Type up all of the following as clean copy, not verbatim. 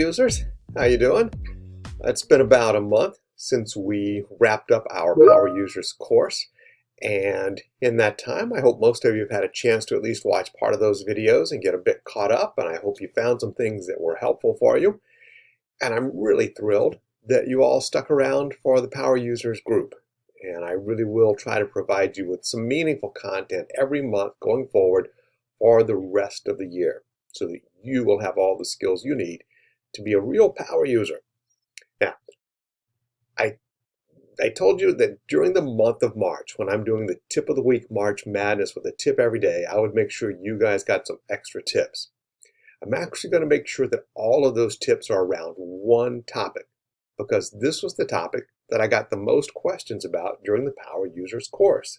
users. How you doing? It's been about a month since we wrapped up our Power Users course, and in that time I hope most of you have had a chance to at least watch part of those videos and get a bit caught up, and I hope you found some things that were helpful for you. And I'm really thrilled that you all stuck around for the Power Users group, and I really will try to provide you with some meaningful content every month going forward for the rest of the year, so that you will have all the skills you need to be a real power user. Now, I told you that during the month of March, when I'm doing the tip of the week March Madness with a tip every day, I would make sure you guys got some extra tips. I'm actually going to make sure that all of those tips are around one topic, because this was the topic that I got the most questions about during the Power Users course.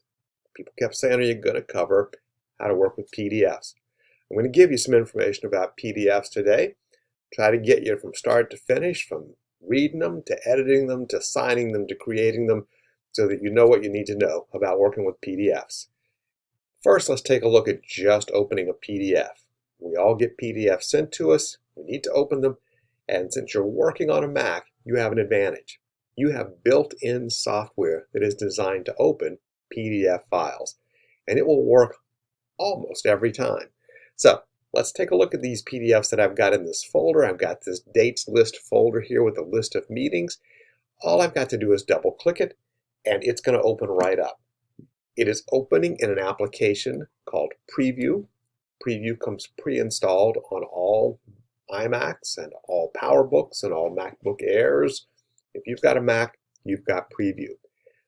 People kept saying, are you going to cover how to work with PDFs? I'm going to give you some information about PDFs today. Try to get you from start to finish, from reading them to editing them to signing them to creating them, so that you know what you need to know about working with PDFs. First, let's take a look at just opening a PDF. We all get PDFs sent to us. We need to open them. And since you're working on a Mac, you have an advantage. You have built-in software that is designed to open PDF files, and it will work almost every time. So let's take a look at these PDFs that I've got in this folder. I've got this dates list folder here with a list of meetings. All I've got to do is double click it, and it's going to open right up. It is opening in an application called Preview. Preview comes pre-installed on all iMacs and all PowerBooks and all MacBook Airs. If you've got a Mac, you've got Preview.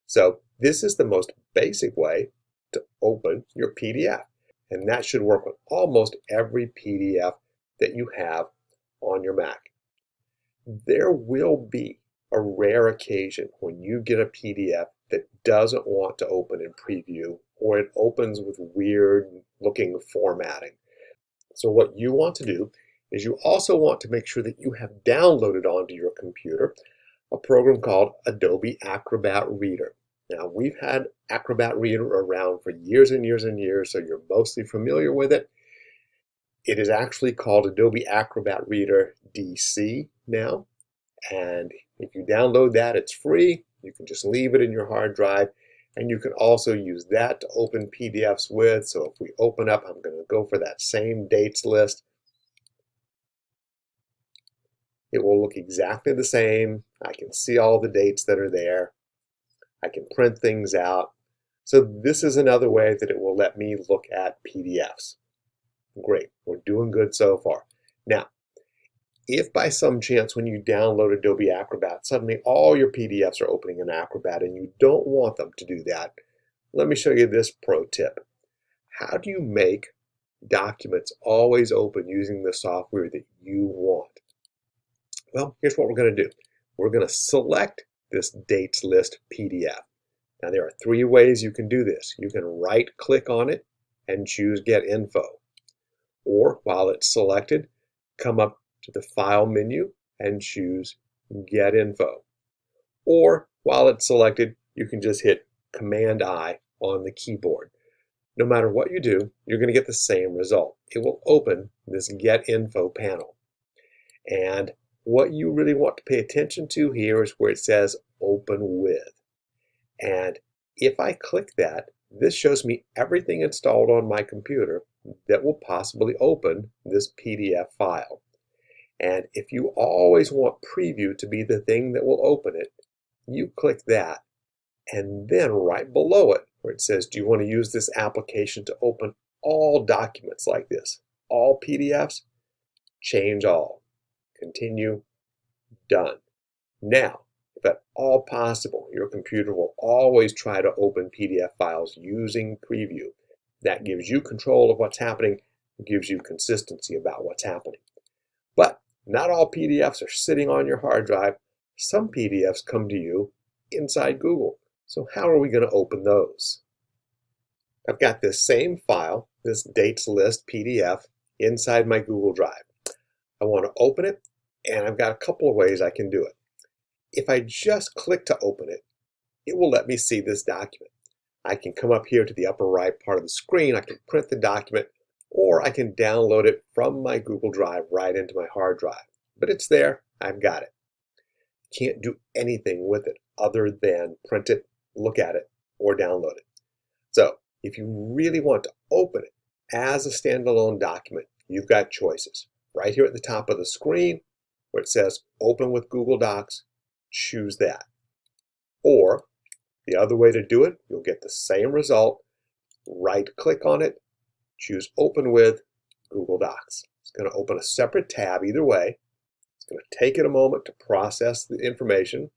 So this is the most basic way to open your PDF. And that should work with almost every PDF that you have on your Mac. There will be a rare occasion when you get a PDF that doesn't want to open in Preview, or it opens with weird looking formatting. So what you want to do is you also want to make sure that you have downloaded onto your computer a program called Adobe Acrobat Reader. Now, we've had Acrobat Reader around for years and years and years, so you're mostly familiar with it. It is actually called Adobe Acrobat Reader DC now, and if you download that, it's free. You can just leave it in your hard drive, and you can also use that to open PDFs with. So if we open up, I'm going to go for that same dates list. It will look exactly the same. I can see all the dates that are there. I can print things out. So this is another way that it will let me look at PDFs. Great, we're doing good so far. Now, if by some chance when you download Adobe Acrobat, suddenly all your PDFs are opening in Acrobat and you don't want them to do that, let me show you this pro tip. How do you make documents always open using the software that you want? Well, here's what we're going to do. We're going to select this dates list PDF. Now, there are three ways you can do this. You can right click on it and choose Get Info. Or while it's selected, come up to the File menu and choose Get Info. Or while it's selected, you can just hit Command-I on the keyboard. No matter what you do, you're going to get the same result. It will open this Get Info panel. And what you really want to pay attention to here is where it says Open With. And if I click that, this shows me everything installed on my computer that will possibly open this PDF file. And if you always want Preview to be the thing that will open it, you click that. And then right below it, where it says, do you want to use this application to open all documents like this, all PDFs? Change all. Continue. Done. Now, if at all possible, your computer will always try to open PDF files using Preview. That gives you control of what's happening, gives you consistency about what's happening. But not all PDFs are sitting on your hard drive. Some PDFs come to you inside Google. So how are we going to open those? I've got this same file, this dates list PDF, inside my Google Drive. I want to open it, and I've got a couple of ways I can do it. If I just click to open it, it will let me see this document. I can come up here to the upper right part of the screen, I can print the document, or I can download it from my Google Drive right into my hard drive. but it's there. I've got it. Can't do anything with it other than print it, look at it, or download it. So if you really want to open it as a standalone document, you've got choices. Right here at the top of the screen where it says Open with Google Docs, choose that. Or the other way to do it, you'll get the same result. Right-click on it, choose Open with Google Docs. It's going to open a separate tab either way. It's going to take it a moment to process the information.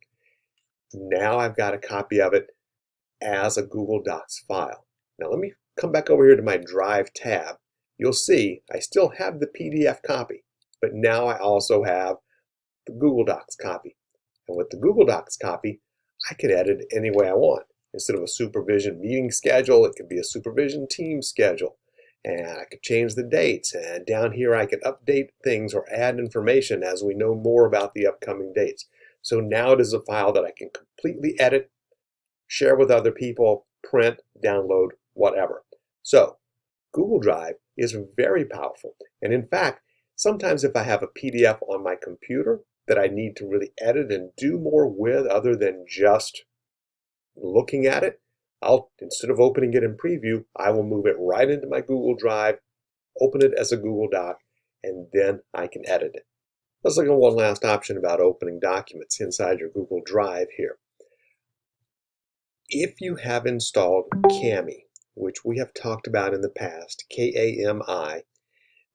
Now I've got a copy of it as a Google Docs file. Now let me come back over here to my Drive tab. You'll see I still have the PDF copy, but now I also have the Google Docs copy. And with the Google Docs copy, I can edit it any way I want. Instead of a supervision meeting schedule, it could be a supervision team schedule. And I could change the dates. And down here, I can update things or add information as we know more about the upcoming dates. So now it is a file that I can completely edit, share with other people, print, download, whatever. So Google Drive is very powerful. And in fact, sometimes if I have a PDF on my computer that I need to really edit and do more with other than just looking at it, instead of opening it in preview, I will move it right into my Google Drive, open it as a Google Doc, and then I can edit it. Let's look at one last option about opening documents inside your Google Drive here. If you have installed Kami, which we have talked about in the past, Kami,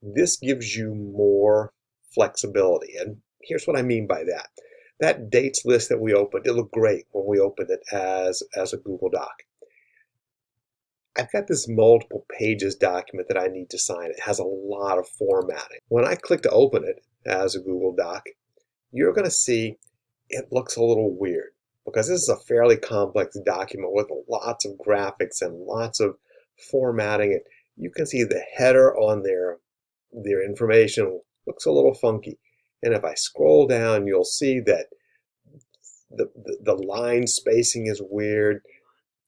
this gives you more flexibility. And here's what I mean by that. That dates list that we opened, it looked great when we opened it as a Google Doc. I've got this multiple pages document that I need to sign. It has a lot of formatting. When I click to open it as a Google Doc, you're going to see it looks a little weird because this is a fairly complex document with lots of graphics and lots of formatting. And you can see the header on their information looks a little funky. And if I scroll down, you'll see that the line spacing is weird.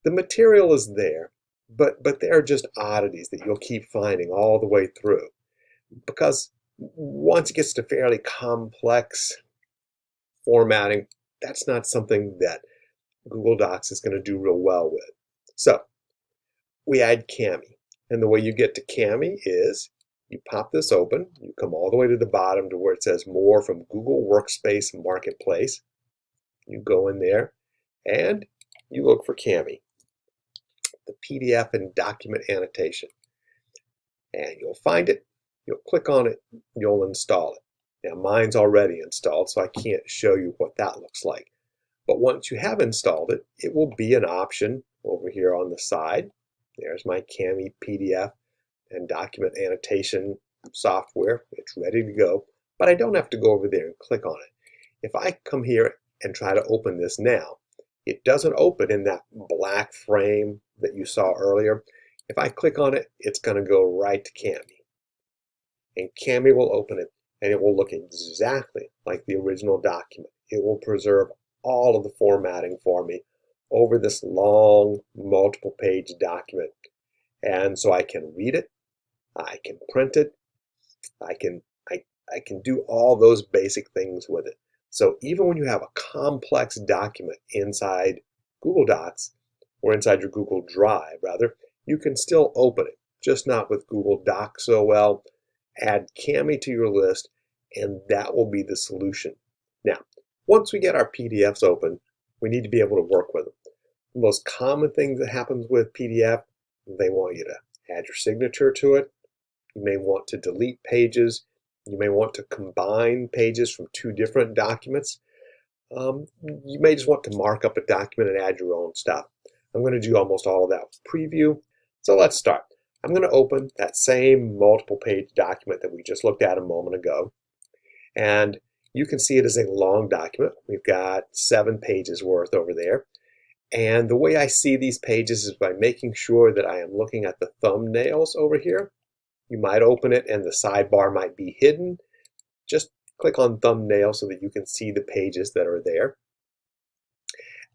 The material is there, but there are just oddities that you'll keep finding all the way through. Because once it gets to fairly complex formatting, that's not something that Google Docs is going to do real well with. So we add Kami. And the way you get to Kami is you pop this open, you come all the way to the bottom to where it says More from Google Workspace Marketplace. You go in there and you look for Kami, the PDF and document annotation. And you'll find it, you'll click on it, you'll install it. Now mine's already installed, so I can't show you what that looks like. But once you have installed it, it will be an option over here on the side. There's my Kami PDF and document annotation software. It's ready to go, but I don't have to go over there and click on it. If I come here and try to open this now, it doesn't open in that black frame that you saw earlier. If I click on it, it's going to go right to Kami. And Kami will open it, and it will look exactly like the original document. It will preserve all of the formatting for me over this long, multiple page document. And so I can read it, I can print it, I can do all those basic things with it. So even when you have a complex document inside Google Docs, or inside your Google Drive rather, you can still open it, just not with Google Docs so well. Add Kami to your list, and that will be the solution. Now, once we get our PDFs open, we need to be able to work with them. The most common thing that happens with PDF, they want you to add your signature to it. You may want to delete pages. You may want to combine pages from two different documents. You may just want to mark up a document and add your own stuff. I'm going to do almost all of that with preview. So let's start. I'm going to open that same multiple page document that we just looked at a moment ago. And you can see it as a long document. We've got 7 pages worth over there. And the way I see these pages is by making sure that I am looking at the thumbnails over here. You might open it and the sidebar might be hidden. Just click on thumbnail so that you can see the pages that are there.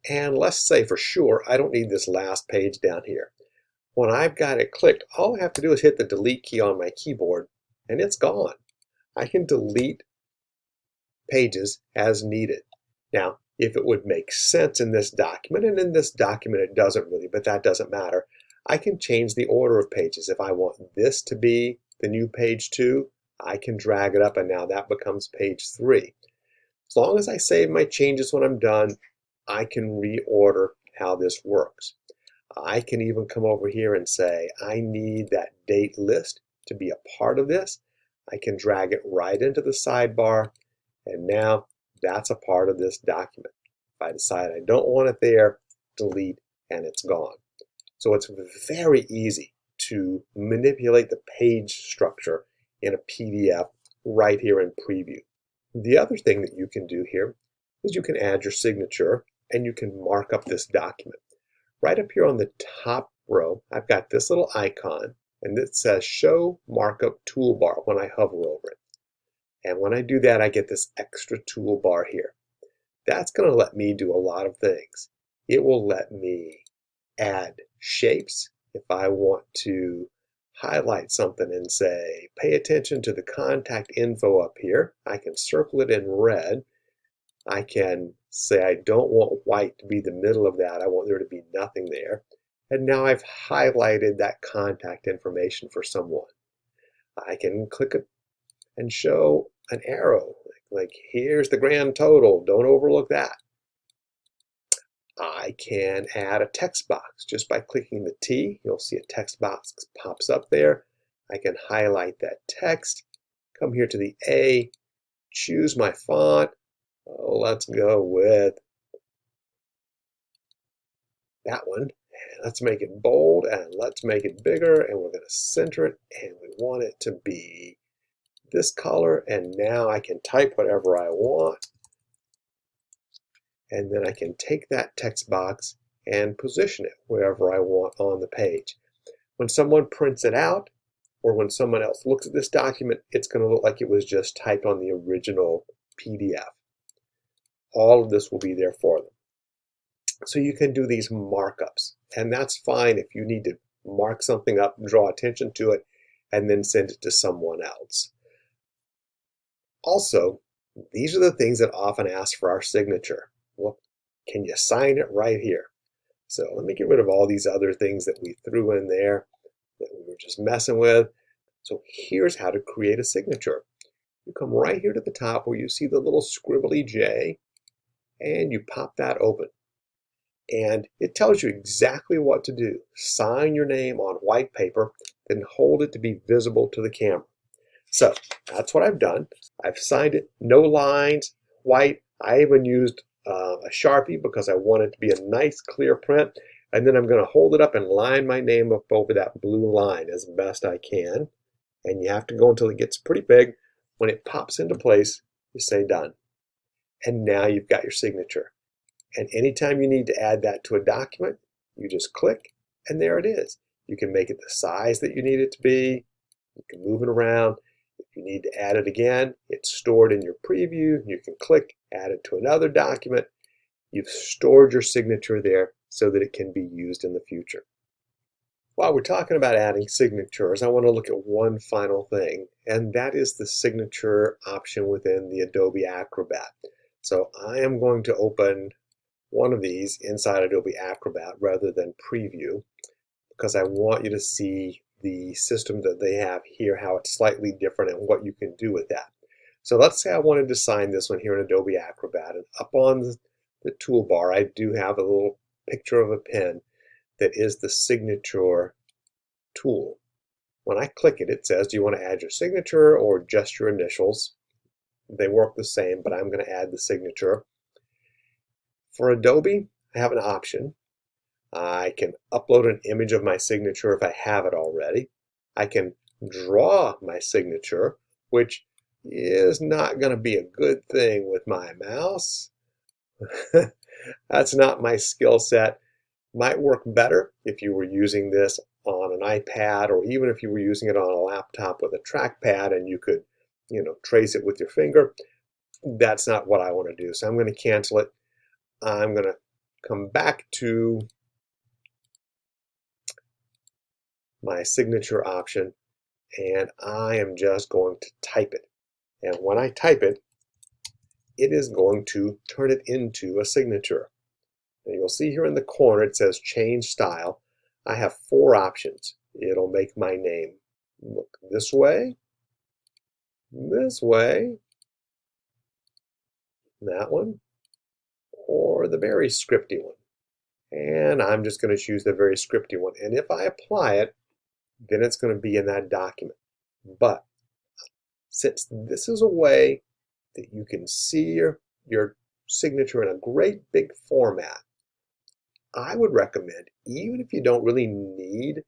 And let's say for sure I don't need this last page down here. When I've got it clicked, all I have to do is hit the delete key on my keyboard and it's gone. I can delete pages as needed. Now, if it would make sense in this document, and in this document it doesn't really, but that doesn't matter, I can change the order of pages. If I want this to be the new page 2, I can drag it up and now that becomes page 3. As long as I save my changes when I'm done, I can reorder how this works. I can even come over here and say, I need that date list to be a part of this. I can drag it right into the sidebar, and now that's a part of this document. If I decide I don't want it there, delete, and it's gone. So it's very easy to manipulate the page structure in a PDF right here in Preview. The other thing that you can do here is you can add your signature and you can mark up this document. Right up here on the top row, I've got this little icon and it says Show Markup Toolbar when I hover over it. And when I do that, I get this extra toolbar here. That's going to let me do a lot of things. It will let me add shapes. If I want to highlight something and say, pay attention to the contact info up here, I can circle it in red. I can say I don't want white to be the middle of that. I want there to be nothing there. And now I've highlighted that contact information for someone. I can click it and show an arrow, like here's the grand total, don't overlook that. I can add a text box just by clicking the T. You'll see a text box pops up there. I can highlight that text, come here to the A, choose my font. Oh, let's go with that one. Let's make it bold and let's make it bigger, and we're going to center it, and we want it to be this color, and now I can type whatever I want. And then I can take that text box and position it wherever I want on the page. When someone prints it out, or when someone else looks at this document, it's going to look like it was just typed on the original PDF. All of this will be there for them. So you can do these markups, and that's fine if you need to mark something up, draw attention to it, and then send it to someone else. Also, these are the things that often ask for our signature. Well, can you sign it right here? So let me get rid of all these other things that we threw in there that we were just messing with. So here's how to create a signature. You come right here to the top where you see the little scribbly J, and you pop that open. And it tells you exactly what to do. Sign your name on white paper, then hold it to be visible to the camera. So that's what I've done. I've signed it, no lines, white. I even used a Sharpie because I want it to be a nice clear print. And then I'm going to hold it up and line my name up over that blue line as best I can. And you have to go until it gets pretty big. When it pops into place, you say done. And now you've got your signature. And anytime you need to add that to a document, you just click and there it is. You can make it the size that you need it to be. You can move it around. If you need to add it again, it's stored in your preview. You can click, add it to another document. You've stored your signature there so that it can be used in the future. While we're talking about adding signatures, I want to look at one final thing, and that is the signature option within the Adobe Acrobat. So I am going to open one of these inside Adobe Acrobat rather than Preview because I want you to see the system that they have here, how it's slightly different and what you can do with that. So let's say I wanted to sign this one here in Adobe Acrobat, and up on the toolbar I do have a little picture of a pen that is the signature tool. When I click it, it says, do you want to add your signature or just your initials? They work the same, but I'm going to add the signature. For Adobe, I have an option. I can upload an image of my signature if I have it already. I can draw my signature, which is not going to be a good thing with my mouse. That's not my skill set. Might work better if you were using this on an iPad, or even if you were using it on a laptop with a trackpad and you could, trace it with your finger. That's not what I want to do. So I'm going to cancel it. I'm going to come back to my signature option, and I am just going to type it. And when I type it, it is going to turn it into a signature. Now you'll see here in the corner it says change style. I have 4 options. It'll make my name look this way, that one, or the very scripty one. And I'm just going to choose the very scripty one. And if I apply it, then it's going to be in that document. But since this is a way that you can see your signature in a great big format, I would recommend, even if you don't really need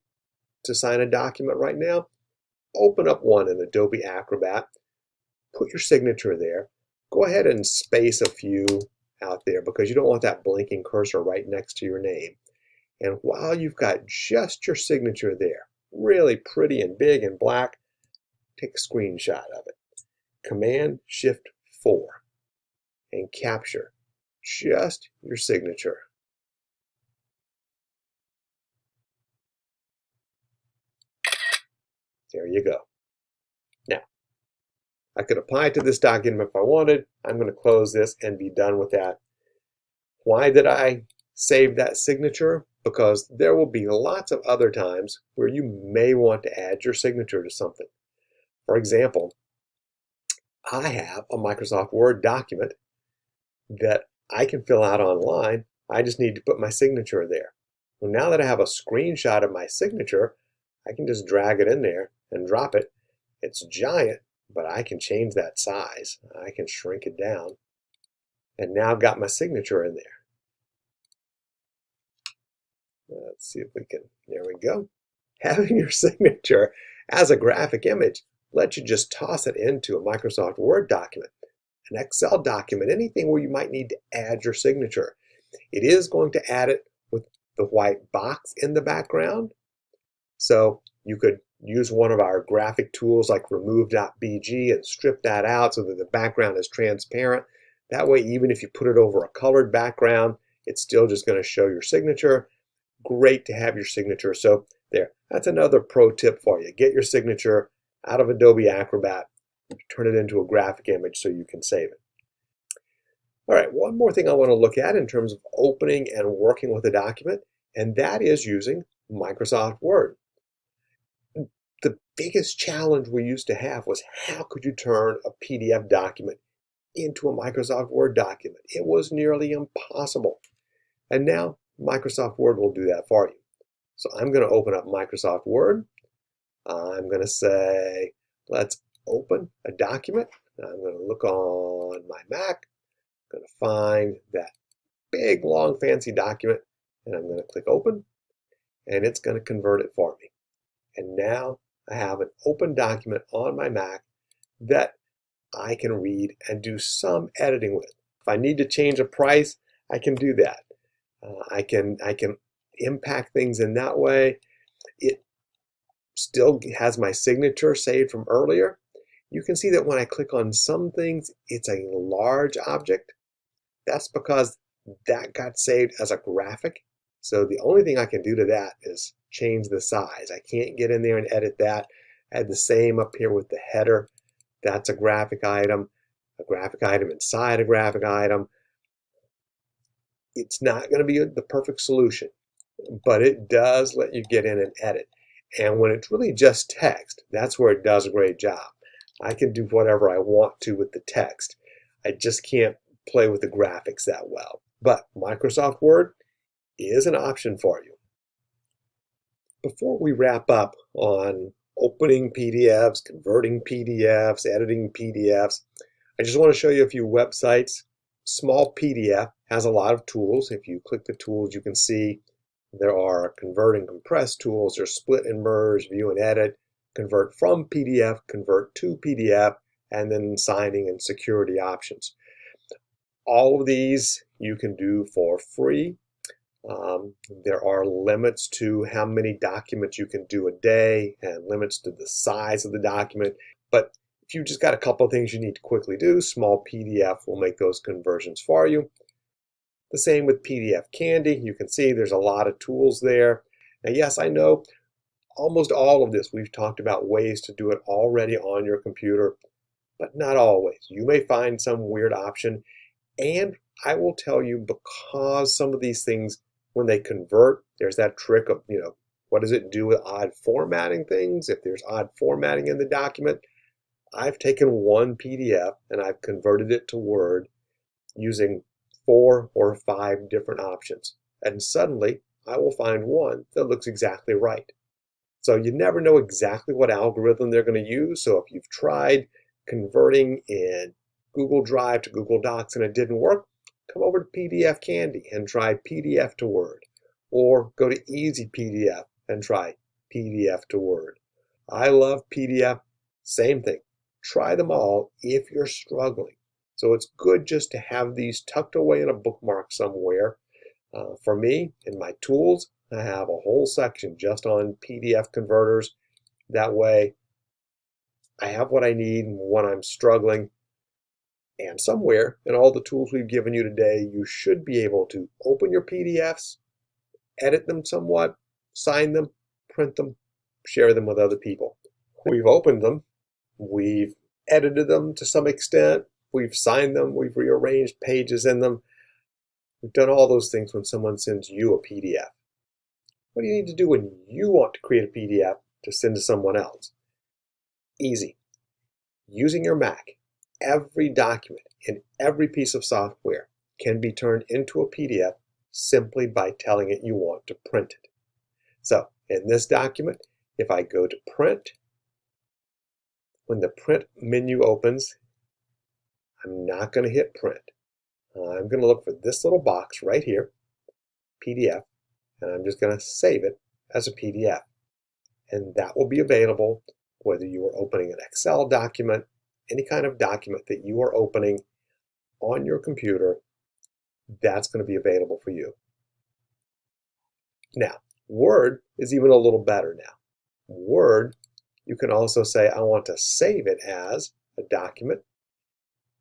to sign a document right now, open up one in Adobe Acrobat, put your signature there, go ahead and space a few out there because you don't want that blinking cursor right next to your name. And while you've got just your signature there, really pretty and big and black, take a screenshot of it. Command-Shift-4 and capture just your signature. There you go. Now, I could apply it to this document if I wanted. I'm going to close this and be done with that. Why did I save that signature? Because there will be lots of other times where you may want to add your signature to something. For example, I have a Microsoft Word document that I can fill out online. I just need to put my signature there. Well, now that I have a screenshot of my signature, I can just drag it in there and drop it. It's giant, but I can change that size. I can shrink it down. And now I've got my signature in there. Let's see if we can, there we go. Having your signature as a graphic image lets you just toss it into a Microsoft Word document, an Excel document, anything where you might need to add your signature. It is going to add it with the white box in the background. So you could use one of our graphic tools like remove.bg and strip that out so that the background is transparent. That way, even if you put it over a colored background, it's still just going to show your signature. Great to have your signature. So there, that's another pro tip for you. Get your signature out of Adobe Acrobat, turn it into a graphic image so you can save it. All right, one more thing I want to look at in terms of opening and working with a document, and that is using Microsoft Word. The biggest challenge we used to have was how could you turn a PDF document into a Microsoft Word document? It was nearly impossible. And now Microsoft Word will do that for you. So I'm going to open up Microsoft Word. I'm going to say, let's open a document. I'm going to look on my Mac. I'm going to find that big, long, fancy document, and I'm going to click Open, and it's going to convert it for me. And now I have an open document on my Mac that I can read and do some editing with. If I need to change a price, I can do that. I can impact things in that way. It still has my signature saved from earlier. You can see that when I click on some things, it's a large object. That's because that got saved as a graphic. So the only thing I can do to that is change the size. I can't get in there and edit that. I had the same up here with the header. That's a graphic item inside a graphic item. It's not going to be the perfect solution, but it does let you get in and edit. And when it's really just text, that's where it does a great job. I can do whatever I want to with the text. I just can't play with the graphics that well. But Microsoft Word is an option for you. Before we wrap up on opening PDFs, converting PDFs, editing PDFs, I just want to show you a few websites. Small PDF has a lot of tools. If you click the tools, you can see there are convert and compress tools. There's split and merge, view and edit, convert from PDF, convert to PDF, and then signing and security options. All of these you can do for free. There are limits to how many documents you can do a day and limits to the size of the document. But if you've just got a couple of things you need to quickly do, Small PDF will make those conversions for you. The same with PDF Candy. You can see there's a lot of tools there. Now, yes, I know almost all of this we've talked about ways to do it already on your computer, but not always. You may find some weird option, and I will tell you, because some of these things, when they convert, there's that trick of, what does it do with odd formatting things? If there's odd formatting in the document, I've taken one PDF and I've converted it to Word using 4 or 5 different options. And suddenly I will find one that looks exactly right. So you never know exactly what algorithm they're going to use. So if you've tried converting in Google Drive to Google Docs and it didn't work, come over to PDF Candy and try PDF to Word. Or go to Easy PDF and try PDF to Word. I love PDF. Same thing. Try them all if you're struggling. So it's good just to have these tucked away in a bookmark somewhere. For me, in my tools, I have a whole section just on PDF converters. That way, I have what I need when I'm struggling. And somewhere in all the tools we've given you today, you should be able to open your PDFs, edit them somewhat, sign them, print them, share them with other people. We've opened them, we've edited them to some extent, we've signed them, we've rearranged pages in them. We've done all those things when someone sends you a PDF. What do you need to do when you want to create a PDF to send to someone else? Easy. Using your Mac, every document in every piece of software can be turned into a PDF simply by telling it you want to print it. So in this document, if I go to print, when the print menu opens, I'm not going to hit print. I'm going to look for this little box right here, PDF, and I'm just going to save it as a PDF. And that will be available whether you are opening an Excel document, any kind of document that you are opening on your computer, that's going to be available for you. Now, Word is even a little better now. Word, you can also say, I want to save it as a document.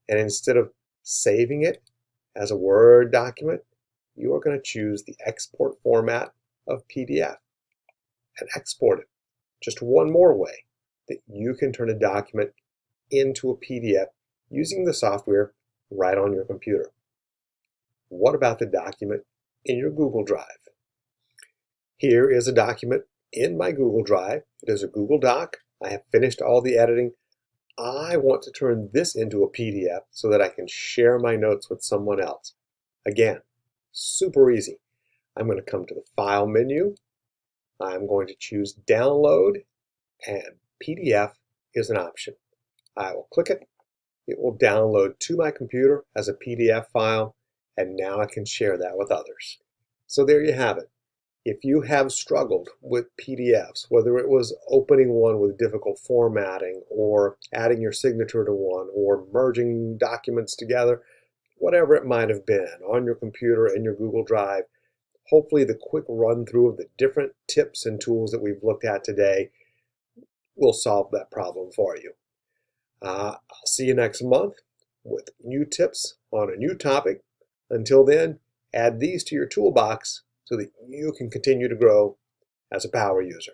And instead of saving it as a Word document, you are going to choose the export format of PDF and export it. Just one more way that you can turn a document into a PDF using the software right on your computer. What about the document in your Google Drive? Here is a document in my Google Drive. It is a Google Doc. I have finished all the editing. I want to turn this into a PDF so that I can share my notes with someone else. Again, super easy. I'm going to come to the File menu. I'm going to choose Download, and PDF is an option. I will click it. It will download to my computer as a PDF file, and now I can share that with others. So there you have it. If you have struggled with PDFs, whether it was opening one with difficult formatting, or adding your signature to one, or merging documents together, whatever it might have been on your computer in your Google Drive, hopefully the quick run through of the different tips and tools that we've looked at today will solve that problem for you. I'll see you next month with new tips on a new topic. Until then, add these to your toolbox so that you can continue to grow as a power user.